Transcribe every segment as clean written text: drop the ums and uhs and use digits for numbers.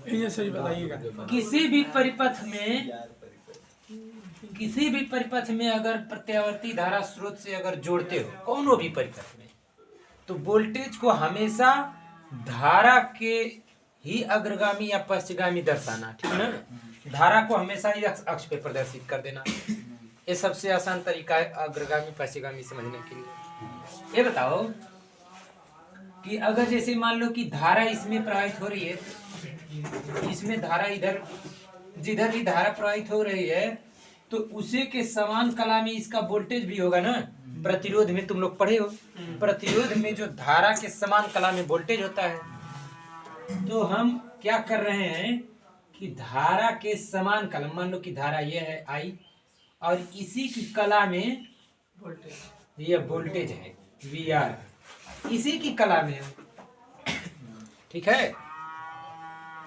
ये सही बताइएगा। किसी भी परिपथ में अगर प्रत्यावर्ती धारा स्रोत से अगर जोड़ते हो कोनो भी परिपथ में, तो वोल्टेज को हमेशा धारा के ही अग्रगामी या पश्चगामी दर्शाना, ठीक ना। धारा को हमेशा ही अक्ष पे प्रदर्शित कर देना, ये सबसे आसान तरीका है अग्रगामी पश्चगामी समझने के लिए। ये बताओ कि अगर जैसे मान लो कि धारा इसमें प्रवाहित हो रही है, इसमें धारा इधर, जिधर भी धारा प्रवाहित हो रही है तो उसे के समान कला में इसका वोल्टेज भी होगा ना। प्रतिरोध में तुम लोग पढ़े हो, प्रतिरोध में जो धारा के समान कला में वोल्टेज होता है। तो हम क्या कर रहे हैं कि धारा के समान कला, मान लो कि धारा ये है I और इसी की कला में ये वोल्टेज है VR, इसी की कला में है, ठीक है।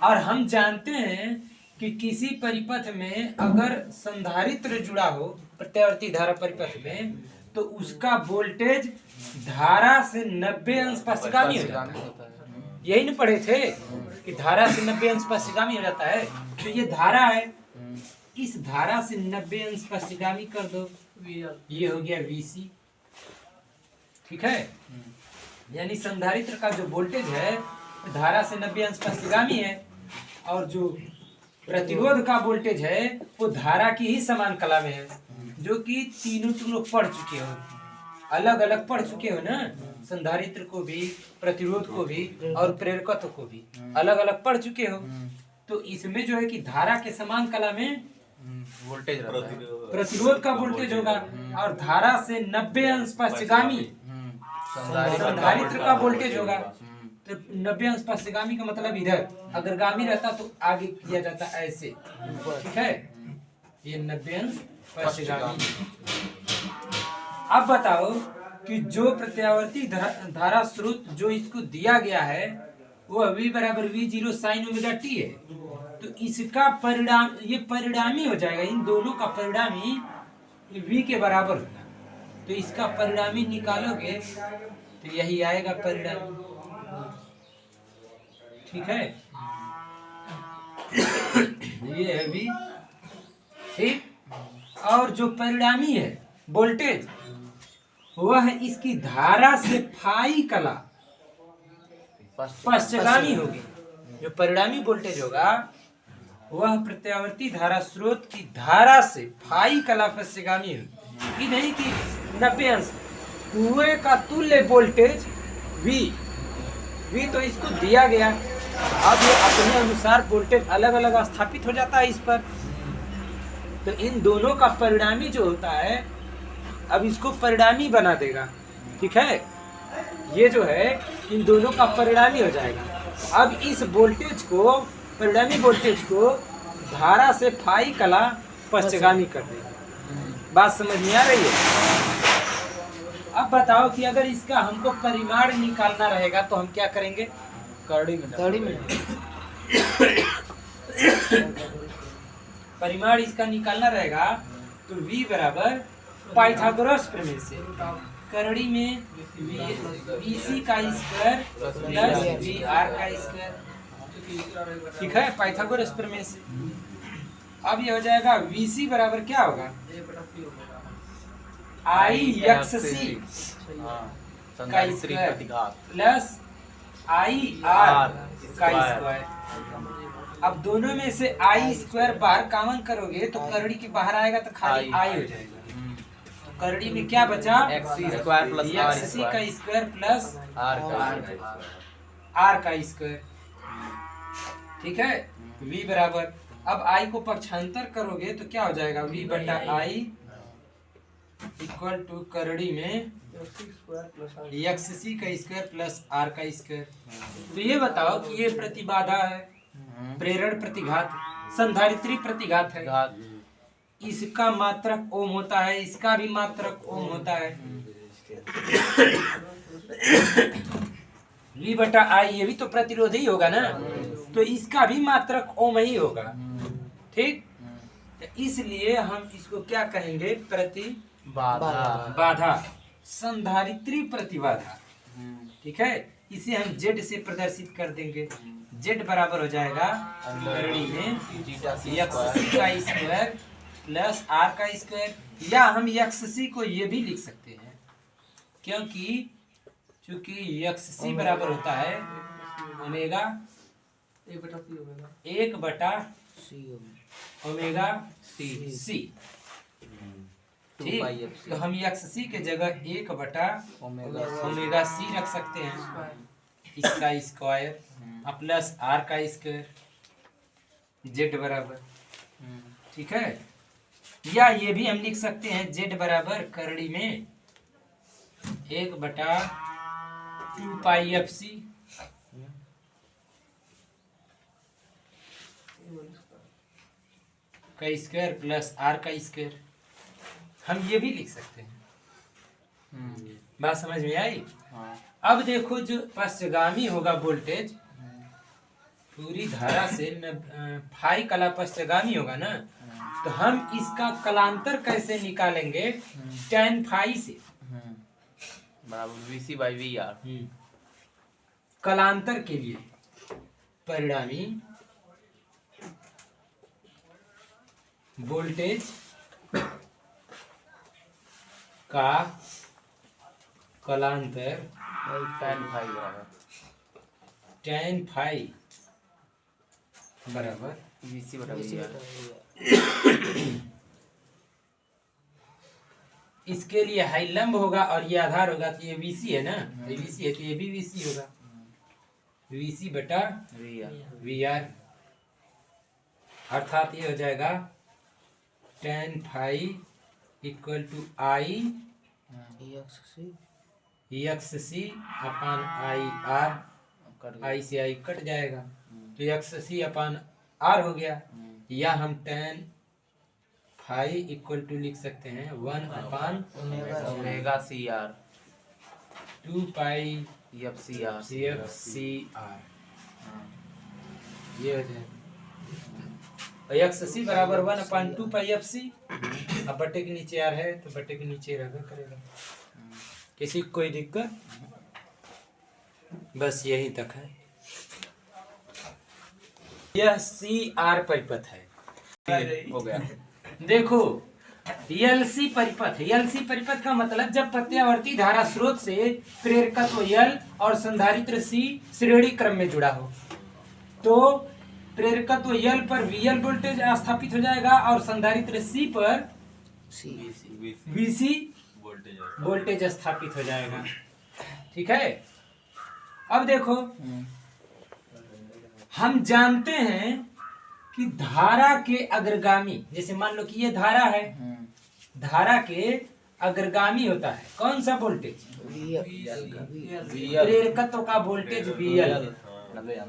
और हम जानते हैं कि किसी परिपथ में अगर संधारित्र जुड़ा हो प्रत्यावर्ती धारा परिपथ में, तो उसका वोल्टेज धारा से 90 अंश पश्चगामी हो जाता है। यही नहीं पढ़े थे कि धारा से 90 अंश पश्चगामी हो जाता है। तो ये धारा है, इस धारा से 90 अंश पश्चगामी कर दो, ये हो गया VC, ठीक है। यानी संधारित्र का जो वोल्टेज है धारा से 90 अंश पश्चगामी है, और जो प्रतिरोध का वोल्टेज है वो धारा की ही समान कला में है, जो कि तीनों तुम लोग पढ़ चुके हो, अलग अलग पढ़ चुके हो ना। संधारित्र को भी, प्रतिरोध को भी और प्रेरकत्व को भी अलग अलग पढ़ चुके हो। तो इसमें जो है कि धारा के समान कला में वोल्टेज प्रतिरोध का वोल्टेज होगा, और धारा से 90 अंश पश्चगामी संधारित्र का वोल्टेज होगा। तो 90 अंश पश्चगामी का मतलब इधर, अग्रगामी रहता तो आगे किया जाता ऐसे, ठीक है। ये 90 अंश पश्चगामी। अब बताओ कि जो प्रत्यावर्ती धारा स्रोत जो इसको दिया गया है वो V बराबर V0 sin ओमेगा t है। तो इसका परिणाम, ये परिणामी हो जाएगा, इन दोनों का परिणामी V के बराबर होगा। तो इसका परिणामी निकालोगे तो यही आएगा परिणामी, ठीक है। ये है V, ठीक। और जो परिणामी है वोल्टेज, वह है इसकी धारा से फाई कला पश्चगामी होगी। जो परिणामी वोल्टेज होगा वह प्रत्यावर्ती धारा स्रोत की धारा से फाई कला पश्चगामी होगी। ये नहीं कि 90 अंश, कुएं का तुल्य वोल्टेज V तो इसको दिया गया, अब ये अपने अनुसार वोल्टेज अलग अलग स्थापित हो जाता है इस पर। तो इन दोनों का परिणामी जो होता है, अब इसको परिणामी बना देगा, ठीक है। ये जो है इन दोनों का परिणामी हो जाएगा। अब इस वोल्टेज को, परिणामी वोल्टेज को धारा से फाई कला पश्चगामी कर देगा। बात समझ में आ रही है? अब बताओ कि अगर इसका हमको परिमाण निकालना रहेगा तो हम क्या करेंगे? कड़ी में परिमाण इसका निकालना रहेगा तो V बराबर पाइथागोरस प्रमेय से करड़ी में VC का स्क्वायर प्लस VR का स्क्वायर, ठीक है, पाइथागोरस प्रमेय से। अब ये हो जाएगा VC बराबर क्या होगा? IXC का स्क्वायर प्लस IR का स्क्वायर। अब दोनों में से I स्क्वायर बाहर कॉमन करोगे तो करड़ी के बाहर आएगा तो खाली I हो जाएगा। करड़ी में क्या बचा? XC स्क्वायर प्लस XC का स्क्वायर प्लस R का स्क्वायर, ठीक है। V बराबर, अब I को पक्षांतर करोगे तो क्या हो जाएगा? V बटा I इक्वल टू करड़ी में XC का स्क्वायर प्लस R का स्क्वायर। तो ये बताओ कि ये प्रतिबाधा है, प्रेरण प्रतिघात, संधारित्री प्रतिघात है। इसका मात्रक ओम होता है, इसका भी मात्रक ओम होता है। V बटा I ये भी तो प्रतिरोध ही होगा ना, तो इसका भी मात्रक ओम ही होगा, ठीक। तो इसलिए हम इसको क्या कहेंगे? प्रतिबाधा, संधारित्री प्रतिबाधा। ठीक है, इसे हम जेड से प्रदर्शित कर देंगे। जेड बराबर हो जाएगा करड़ी में एक्स का स्क्वायर प्लस आर का स्क्वायर, या हम एक्स सी को ये भी लिख सकते हैं, क्योंकि चूंकि एक्स सी बराबर होता है ओमेगा 1/सी ओमेगा सी। ठीक, तो हम एक्स सी के जगह 1/ओमेगा सी रख सकते हैं, इसका स्क्वायर प्लस आर का स्क्वायर, जेड बराबर, ठीक है। या ये भी हम लिख सकते हैं जेड बराबर करड़ी में 1/2πfc का स्क्वायर प्लस आर का स्क्वायर, हम ये भी लिख सकते हैं। बात समझ में आई? अब देखो जो पश्चगामी होगा वोल्टेज पूरी धारा से फाई कला पश्चगामी होगा ना, तो हम इसका कलांतर कैसे निकालेंगे? tan फाई से बराबर VC/VR। कलांतर के लिए परिणामी वोल्टेज का कलांतर tan फाई बराबर VC/VR। इसके लिए हाई लंब होगा और ये आधार होगा, तो ये VC है ना, ये VC है तो ये भी VC होगा, VC/VR, अर्थात ये हो जाएगा tan phi equal to I XC/IR, I से I कट जाएगा तो XC/R हो गया, या हम tan फाई इक्वल टू लिख सकते हैं 1/2πfcr ये हो जाएगा। XC बराबर 1/2πfc, अब बटे के नीचे R है तो बटे के नीचे रहना करेगा। किसी को कोई दिक्कत? बस यही तक है। यह CR परिपथ है, हो गया। देखो LC परिपथ है। LC परिपथ का मतलब जब प्रत्यावर्ती धारा स्रोत से प्रेरकत्व L और संधारित्र C श्रेणी क्रम में जुड़ा हो, तो प्रेरकत्व L पर VL वोल्टेज स्थापित हो जाएगा और संधारित्र C पर VC वोल्टेज स्थापित हो जाएगा। ठीक है, अब देखो हम जानते हैं कि धारा के अग्रगामी, जैसे मान लो कि ये धारा है, धारा के अग्रगामी होता है कौन सा वोल्टेज? प्रेरकत्व का वोल्टेज VL।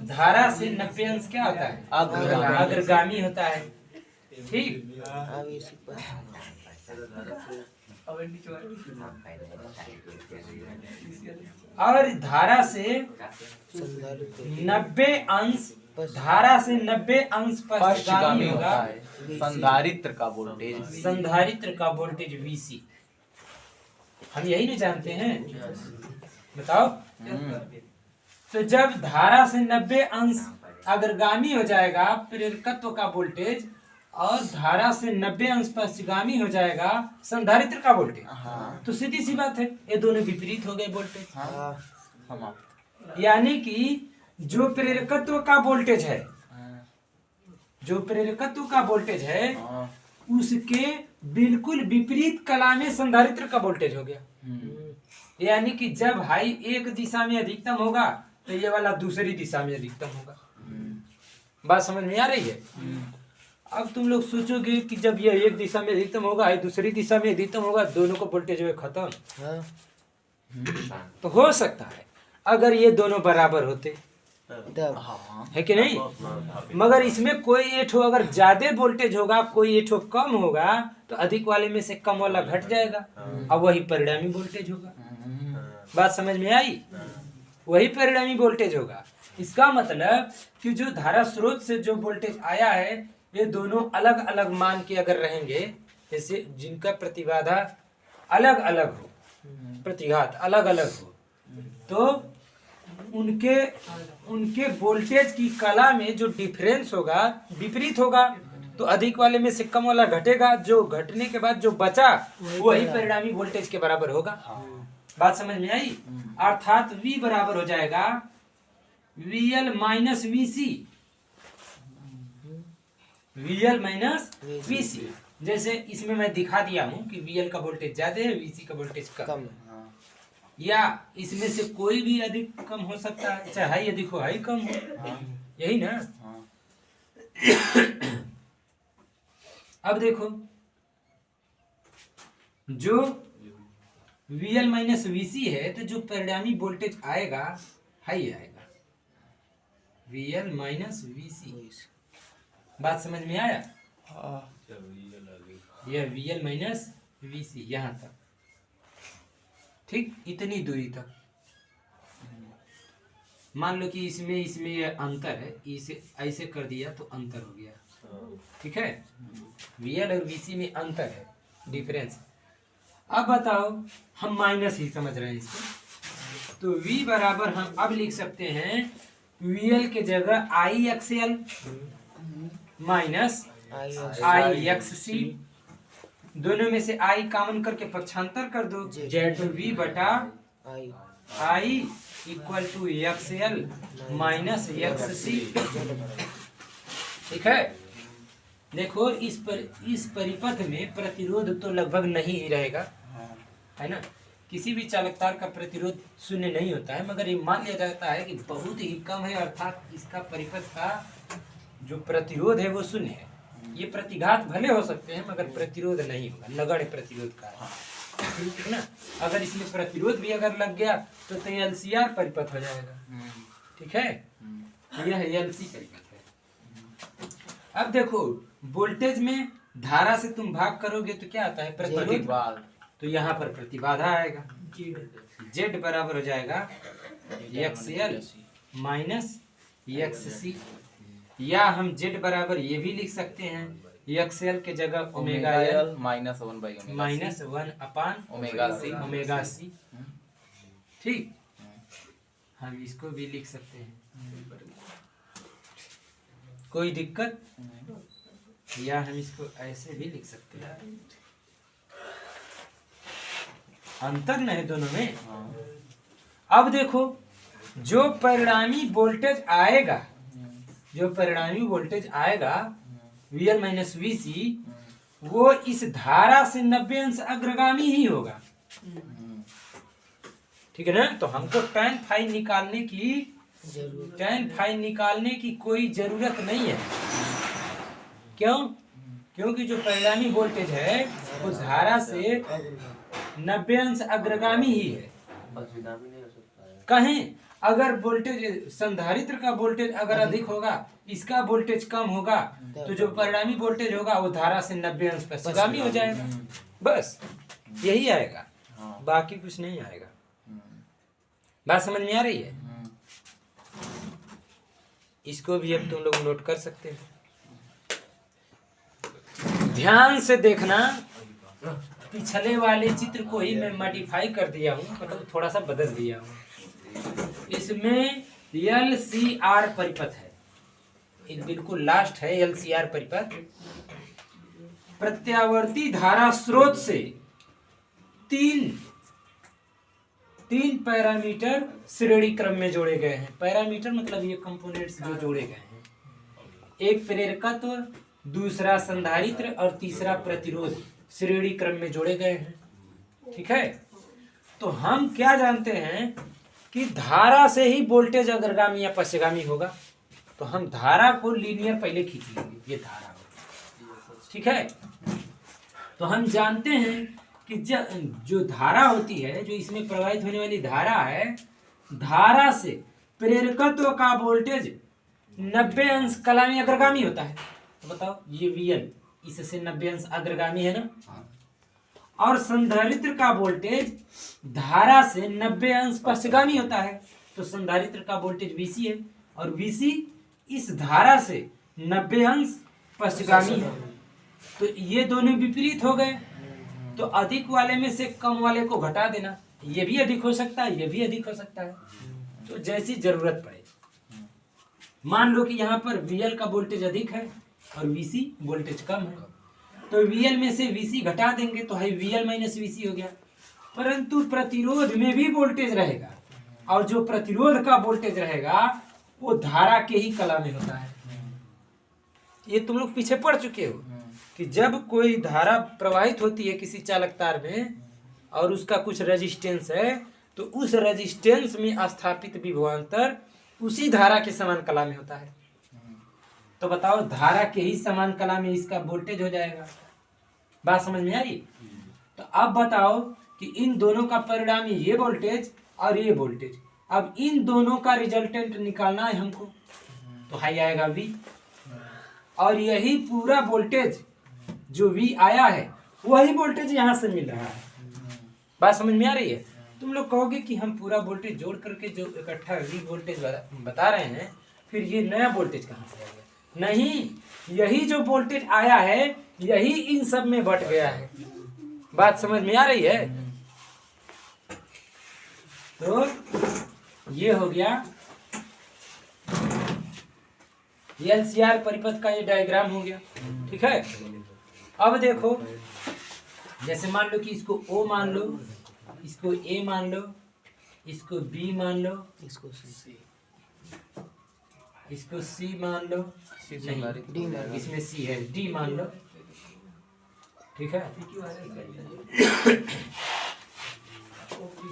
धारा से 90 अंश क्या होता है? अग्रगामी होता है। ठीक, और धारा से 90 अंश, धारा से 90 अंश पश्चगामी होगा संधारित्र का वोल्टेज, संधारित्र का वोल्टेज VC। हम यही नहीं जानते हैं, बताओ। तो जब धारा से 90 अंश अग्रगामी हो जाएगा प्रेरकत्व का वोल्टेज, और धारा से 90 अंश पश्चगामी हो जाएगा संधारित्र का वोल्टेज, तो सीधी सी बात है ये दोनों विपरीत हो गए वोल्टेज। यानी कि जो प्रेरकत्व का वोल्टेज है, जो प्रेरकत्व का वोल्टेज है उसके बिल्कुल विपरीत कला में संधारित्र का वोल्टेज हो गया। यानी कि जब हाई एक दिशा में अधिकतम होगा तो ये वाला दूसरी दिशा में अधिकतम होगा। बात समझ में आ रही है? अब तुम लोग सोचोगे कि जब ये एक दिशा में अधिकतम होगा, हाई दूसरी दिशा में अधिकतम होगा, दोनों का वोल्टेज है खत्म। तो हो सकता है अगर ये दोनों बराबर होते, है कि नहीं? मगर इसमें कोई एक ठो अगर ज्यादा वोल्टेज होगा, कोई एक ठो कम होगा, तो अधिक वाले में से कम वाला घट जाएगा, अब वही परिणामी वोल्टेज होगा। बात समझ में आई? वही परिणामी वोल्टेज होगा। इसका मतलब कि जो धारा स्रोत से जो वोल्टेज आया है, ये दोनों अलग अलग मान के अगर रहेंगे, जैसे जिनका प्रतिबाधा अलग अलग हो, प्रतिघात अलग अलग हो, तो उनके उनके वोल्टेज की कला में जो डिफरेंस होगा विपरीत होगा, तो अधिक वाले में से कम वाला घटेगा, जो घटने के बाद जो बचा वही परिणामी वोल्टेज के बराबर होगा। बात समझ में आई? अर्थात V बराबर हो जाएगा VL minus VC, VL minus VC। जैसे इसमें मैं दिखा दिया हूँ कि VL का वोल्टेज ज्यादा है, VC का वोल्टेज कम है, या इसमें से कोई भी अधिक कम हो सकता है, चाहे हाई अधिक हो हाई कम हो, यही ना। अब देखो जो VL माइनस VC है, तो जो परिणामी वोल्टेज आएगा हाई आएगा, VL माइनस VC। बात समझ में आया? यह VL माइनस VC यहाँ तक, ठीक, इतनी दूरी तक। मान लो कि इसमें ये अंतर है, इसे ऐसे कर दिया तो अंतर हो गया, ठीक है। VL और VC में अंतर है, डिफरेंस। अब बताओ, हम माइनस ही समझ रहे हैं इसको, तो V बराबर हम अब लिख सकते हैं VL के जगह IXL माइनस IXC, दोनों में से I कॉमन करके पक्षांतर कर दो, तो V बटा I equal to XL minus XC, ठीक है। देखो इस परिपथ में प्रतिरोध तो लगभग नहीं ही रहेगा, है ना। किसी भी चालक तार का प्रतिरोध शून्य नहीं होता है, मगर ये मान लिया जाता है कि बहुत ही कम है, अर्थात इसका परिपथ का जो प्रतिरोध है वो शून्य है। ये प्रतिघात भले हो सकते हैं मगर प्रतिरोध नहीं होगा, नगण्य प्रतिरोध का, ठीक है ना। अगर इसमें प्रतिरोध भी अगर लग गया तो LCR परिपथ हो जाएगा, ठीक है। यह LC परिपथ है। अब देखो वोल्टेज में धारा से तुम भाग करोगे तो क्या आता है? प्रतिरोध। तो यहाँ पर प्रतिबाधा आएगा, Z बराबर हो जाएगा XL माइनस XC, या हम Z बराबर ये भी लिख सकते हैं XL के जगह omega L minus 1 upon omega C, ठीक। हम इसको भी लिख सकते हैं, कोई दिक्कत, या हम इसको ऐसे भी लिख सकते हैं, अंतर नहीं दोनों में। अब देखो जो परिणामी वोल्टेज आएगा VL माइनस VC, वो इस धारा से 90 अंश अग्रगामी ही होगा, ठीक है ना। तो हमको tan फाई निकालने की कोई जरूरत नहीं है। क्यों? क्योंकि जो परिणामी वोल्टेज है वो धारा से 90 अंश अग्रगामी ही है। कहें अगर वोल्टेज संधारित्र का वोल्टेज अगर अधिक होगा, इसका वोल्टेज कम होगा, तो जो परिणामी वोल्टेज होगा वो धारा से 90 अंश पश्चिगामी हो जाएगा, बस यही आएगा, बाकी कुछ नहीं आएगा। बात समझ में आ रही है? इसको भी अब तुम लोग नोट कर सकते हो। ध्यान से देखना, पिछले वाले चित्र को ही मैं मॉडिफाई कर दिया हूँ, मतलब थोड़ा सा बदल दिया हूँ। इसमें LCR परिपथ है, एक बिल्कुल लास्ट है LCR परिपथ। प्रत्यावर्ती धारा स्रोत से तीन पैरामीटर श्रेणी क्रम में जोड़े गए हैं। पैरामीटर मतलब ये कंपोनेंट्स जो जोड़े गए हैं, एक प्रेरकत्व, दूसरा संधारित्र और तीसरा प्रतिरोध श्रेणी क्रम में जोड़े गए हैं, ठीक है। तो हम क्या जानते हैं कि धारा से ही वोल्टेज अग्रगामी या पश्चगामी होगा, तो हम धारा को लीनियर पहले खींच लेंगे, ये धारा होगा, ठीक है। तो हम जानते हैं कि जो धारा होती है, जो इसमें प्रवाहित होने वाली धारा है, धारा से प्रेरकत्व का वोल्टेज 90 अंश कलामी अग्रगामी होता है। तो बताओ ये VL इससे 90 अंश अग्रगामी है ना, और संधारित्र का वोल्टेज धारा से 90 अंश पश्चगामी होता है, तो संधारित्र का वोल्टेज VC है, और VC इस धारा से 90 अंश पश्चगामी है। तो ये दोनों विपरीत हो गए, तो अधिक वाले में से कम वाले को घटा देना, ये भी अधिक हो सकता है, ये भी अधिक हो सकता है, तो जैसी जरूरत पड़े। मान लो कि यहाँ पर VL का वोल्टेज अधिक है और VC वोल्टेज कम है, तो VL में से VC घटा देंगे तो है VL माइनस VC हो गया। परंतु प्रतिरोध में भी वोल्टेज रहेगा, और जो प्रतिरोध का वोल्टेज रहेगा वो धारा के ही कला में होता है। ये तुम लोग पीछे पढ़ चुके हो कि जब कोई धारा प्रवाहित होती है किसी चालक तार में और उसका कुछ रेजिस्टेंस है, तो उस रेजिस्टेंस में स्थापित विभवांतर उसी धारा के समान कला में होता है। तो बताओ, धारा के ही समान कला में इसका वोल्टेज हो जाएगा। बात समझ में आई? तो अब बताओ कि इन दोनों का परिणामी ये वोल्टेज और ये वोल्टेज, अब इन दोनों का रिजल्टेंट निकालना है हमको, तो हाई आएगा V, और यही पूरा वोल्टेज जो V आया है वही वोल्टेज यहाँ से मिल रहा है। बात समझ में आ रही है? तुम लोग कहोगे कि हम पूरा वोल्टेज जोड़ करके जो इकट्ठा V वोल्टेज बता रहे हैं, फिर ये नया वोल्टेज कहाँ से आ गया? नहीं, यही जो वोल्टेज आया है यही इन सब में बट गया है। बात समझ में आ रही है? तो ये हो गया LCR परिपथ का ये डायग्राम हो गया। ठीक है, अब देखो, जैसे मान लो कि इसको O मान लो, इसको A मान लो, इसको B मान लो, इसको C मान लो, नहीं, इसमें C है, D मान लो। ठीक है,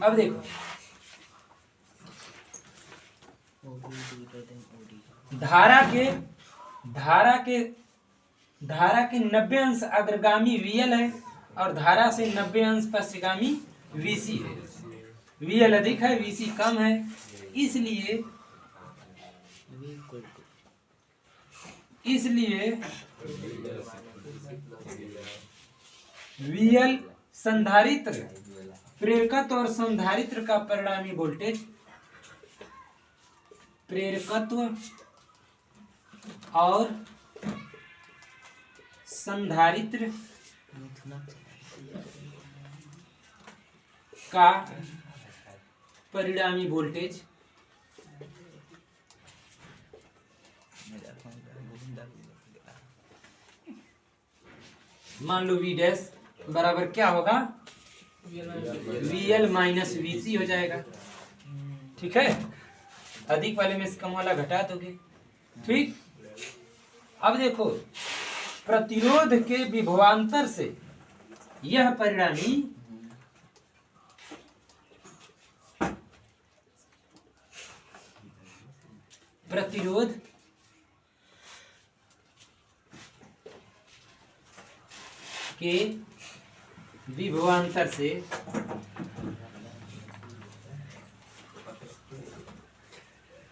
अब देखो, धारा के 90 अंश अग्रगामी VL है और धारा से 90 अंश पश्चगामी VC है। VL अधिक है, VC कम है, इसलिए VL संधारित्र, प्रेरकत्व और संधारित्र का परिणामी वोल्टेज, प्रेरकत्व और संधारित्र का परिणामी वोल्टेज मान लो V डैश बराबर क्या होगा? VL माइनस VC हो जाएगा। ठीक है, अधिक वाले में से कम वाला घटा दोगे। ठीक, अब देखो, प्रतिरोध के विभवांतर से यह परिणामी प्रतिरोध के विभवांतर से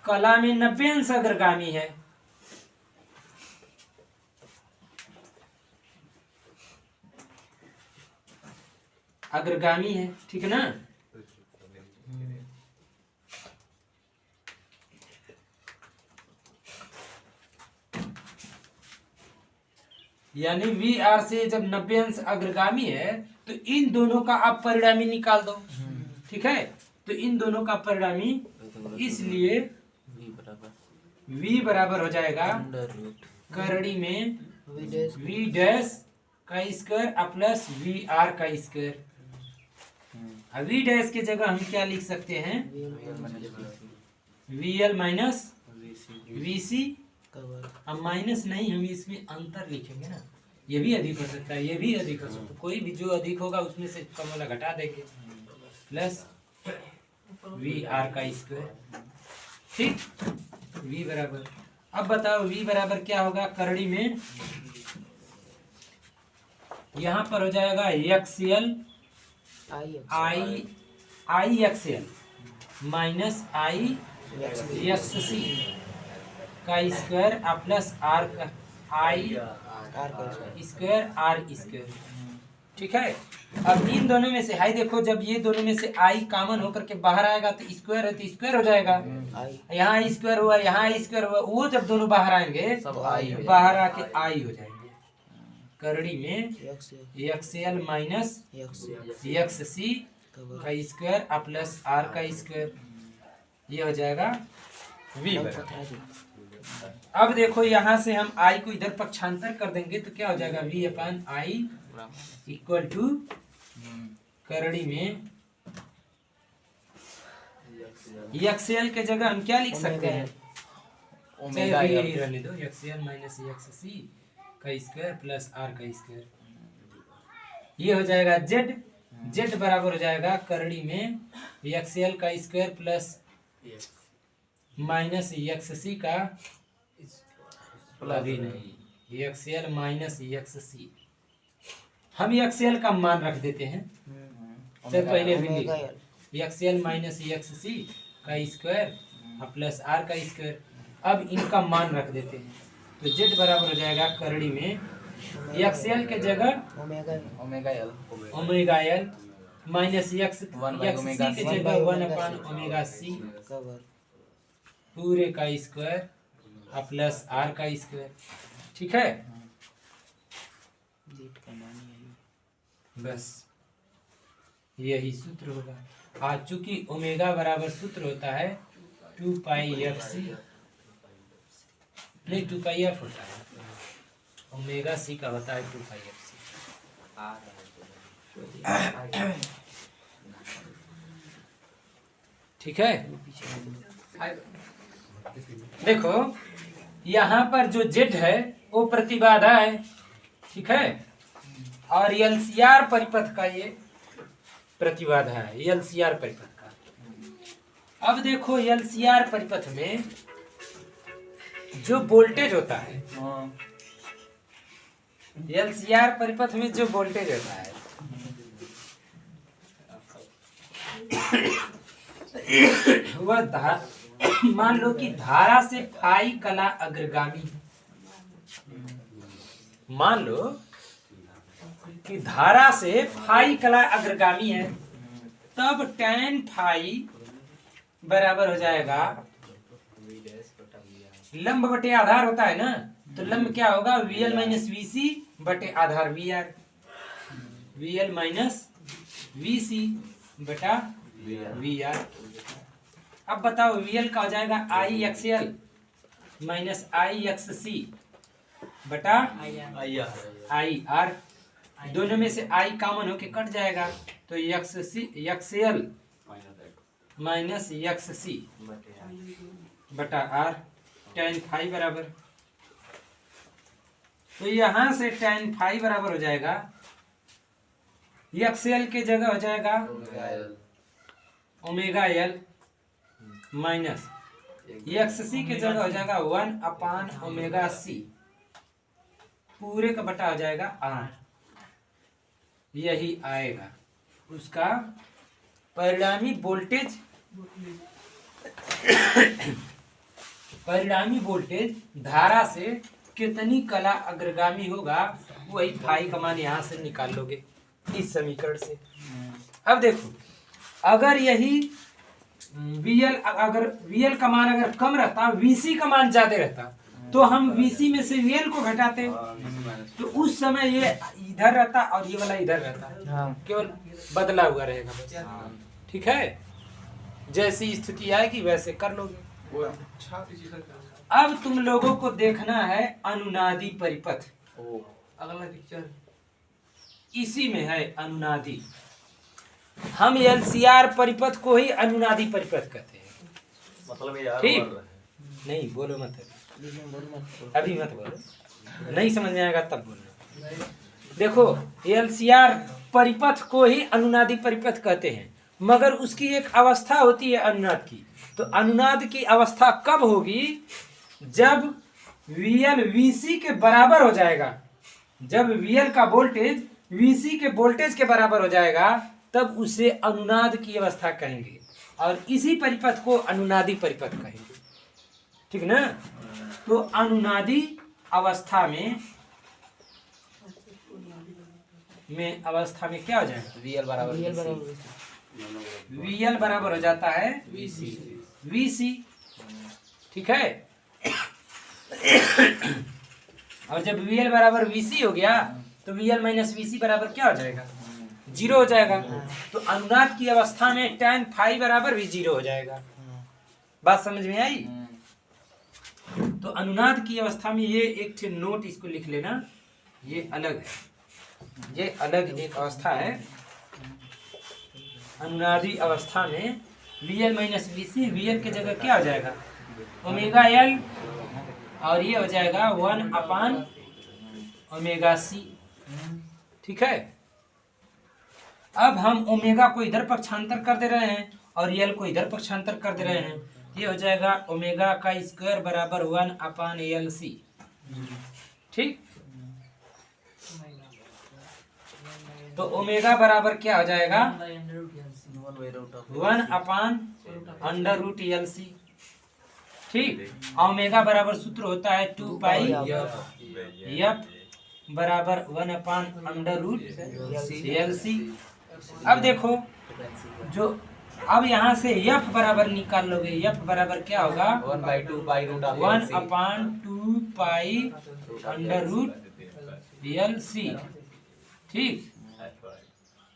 कला में 90 अंश अग्रगामी है। अग्रगामी है, ठीक है ना? यानी VR से जब 90 अंश अग्रगामी है तो इन दोनों का आप परिणामी निकाल दो। ठीक है, तो इन दोनों का परिणामी, इसलिए V बराबर हो जाएगा करड़ी में V डैश का स्क्वायर प्लस VR का स्क्वायर। V डैश के जगह हम क्या लिख सकते हैं? VL minus VC। अब माइनस नहीं, हम इसमें अंतर लिखेंगे ना, ये भी अधिक हो सकता है, ये भी अधिक हो सकता है, कोई भी जो अधिक होगा उसमें से कम वाला घटा देंगे, प्लस VR का स्क्वायर। ठीक, V बराबर, अब बताओ V बराबर क्या होगा? करड़ी में यहाँ पर हो जाएगा XL I XL minus I XC का स्क्वायर प्लस R का I स्क्वायर R स्क्वायर। ठीक है, अब इन दोनों में से हाई देखो, जब ये दोनों में से I कॉमन होकर के बाहर आएगा तो स्क्वायर है, तो स्क्वायर हो जाएगा। यहाँ स्क्वायर हुआ, यहाँ स्क्वायर हुआ, वो जब दोनों बाहर आएंगे बाहर आके I हो जाएंगे। करड़ी में XL माइनस XC का स्क्वायर और प्लस आर का स्क्वायर, ये हो जाएगा v बराबर। अब देखो यहाँ से हम i को इधर पक्षांतर कर देंगे तो क्या हो जाएगा v अपन i इक्वल टू करड़ी में एक्सएल के जगह हम क्या लिख सकते हैं, ओमेगा चाहे एल यही रहने दो, एक्सएल माइनस एक्ससी का स्क्वायर प्लस आर का स्क्वायर, ये हो जाएगा z बराबर हो जाएगा करड़ी में एक्सएल का स्क्वायर प्लस माइनस एक्ससी का अभी नहीं एक्सएल माइनस एक्ससी, हम एक्सएल का मान रख देते हैं, चल पहले भी लिख एक्सएल माइनस एक्ससी का स्क्वायर प्लस आर का स्क्वायर, अब इनका मान रख देते हैं तो z बराबर हो जाएगा करड़ी में एक्सएल के जगह ओमेगा एल माइनस एक्स के जगह 1/ओमेगा c पूरे का स्क्वायर प्लस आर का स्क्वायर, ठीक है। बस यही सूत्र होगा। आज चूंकि ओमेगा बराबर सूत्र होता है 2πfc, नहीं 2πf होता है, ओमेगा c का होता है 2πfc। ठीक है, देखो यहाँ पर जो z है वो प्रतिबाधा है, ठीक है, और एलसीआर परिपथ का ये प्रतिबाधा है, एलसीआर परिपथ का। अब देखो एलसीआर परिपथ में जो वोल्टेज होता है, एलसीआर परिपथ में जो वोल्टेज होता है वह मान लो कि धारा से फाई कला अग्रगामी, मान लो कि धारा से फाई कला अग्रगामी है, तब tan फाई बराबर हो जाएगा लंब बटे आधार होता है ना, तो लंब क्या होगा VL माइनस VC बटे आधार VR, VL माइनस VC बटा VR। अब बताओ VL का हो जाएगा IXL माइनस IXC बटा IR, दोनों में से I कॉमन होके कट जाएगा तो XL माइनस XC बटा R tan फाई बराबर, तो यहाँ से tan फाई बराबर हो जाएगा XL के जगह हो जाएगा ओमेगा L माइनस XC के जगह हो जाएगा 1/ओमेगा C पूरे का बटा हो जाएगा R, यही आएगा उसका परिणामी वोल्टेज। परिणामी वोल्टेज धारा से कितनी कला अग्रगामी होगा वही फाई का मान यहाँ से निकाल लोगे इस समीकरण से। अब देखो अगर यही VL का मान अगर कम रहता, VC का मान ज्यादा रहता, तो हम VC में से VL को घटाते तो उस समय ये इधर रहता और ये वाला इधर रहता, केवल बदला हुआ रहेगा बस। ठीक है, जैसी स्थिति आएगी वैसे कर लोगे। अब तुम लोगों को देखना है अनुनादी परिपथ, अगला पिक्चर इसी में है अनुनादी। हम एलसीआर परिपथ को ही अनुनादी परिपथ कहते हैं, मतलब यार ठीक? नहीं बोलो मत, अभी मत बोलो, नहीं समझ में आएगा तब बोलना। देखो एलसीआर परिपथ को ही अनुनादी परिपथ कहते हैं, मगर उसकी एक अवस्था होती है अनुनाद की। तो अनुनाद की अवस्था कब होगी? जब VL VC के बराबर हो जाएगा, जब VL का वोल्टेज VC के वोल्टेज के बराबर हो जाएगा तब उसे अनुनाद की अवस्था कहेंगे, और इसी परिपथ को अनुनादी परिपथ कहेंगे। ठीक ना? तो अनुनादी अवस्था में क्या हो जाएगा? VL बराबर VL बराबर हो जाता है VC। ठीक है, और जब VL बराबर VC हो गया तो VL माइनस VC बराबर क्या हो जाएगा? जीरो हो जाएगा। तो अनुनाद की अवस्था में tan फाई बराबर भी जीरो हो जाएगा। बात समझ में आई? तो अनुनाद की अवस्था में ये एक नोट इसको लिख लेना, ये अलग है, ये अलग एक अवस्था है। अनुनादी अवस्था में VL माइनस VC, VL की जगह क्या हो जाएगा ओमेगा L, और ये हो जाएगा 1/ओमेगा C। ठीक है, अब हम ओमेगा को इधर पक्षांतर कर दे रहे हैं और L को इधर पक्षांतर कर दे रहे हैं। ये हो जाएगा ओमेगा का स्क्वायर बराबर 1/LC। ठीक, तो ओमेगा बराबर क्या हो जाएगा 1/√LC। ठीक, ओमेगा बराबर सूत्र होता है 2 पाई F बराबर 1/√LC। अब देखो जो अब यहाँ से F बराबर निकाल लोगे, F बराबर क्या होगा 1/2 pi root of 1/2 pi √LC। ठीक,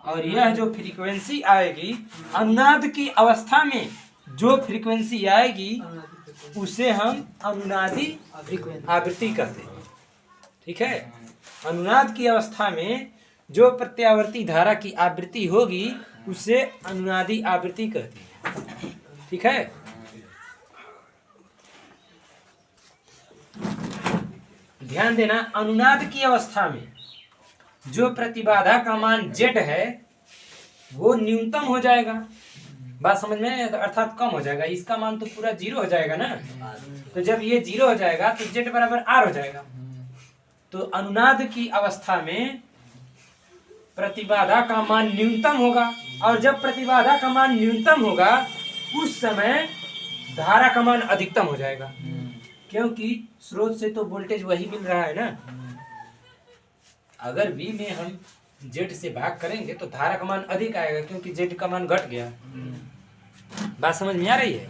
और यह जो फ्रीक्वेंसी आएगी अनुनाद की अवस्था में, जो फ्रीक्वेंसी आएगी उसे हम अनुनादी आवृत्ति कहते हैं। ठीक है, अनुनाद की अवस्था में जो प्रत्यावर्ती धारा की आवृत्ति होगी उसे अनुनादी आवृत्ति कहते हैं। ठीक है, ध्यान देना, अनुनाद की अवस्था में जो प्रतिबाधा का मान Z है वो न्यूनतम हो जाएगा। बात समझ में, अर्थात कम हो जाएगा, इसका मान तो पूरा जीरो हो जाएगा ना। तो जब ये जीरो हो जाएगा तो Z बराबर R हो जाएगा। तो अनुनाद की अवस्था में प्रतिबाधा का मान न्यूनतम होगा, और जब प्रतिबाधा का मान न्यूनतम होगा उस समय धारा का मान अधिकतम हो जाएगा, क्योंकि स्रोत से तो वोल्टेज वही मिल रहा है ना। अगर V में हम Z से भाग करेंगे तो धारा का मान अधिक आएगा, क्योंकि Z का मान घट गया। बात समझ में आ रही है?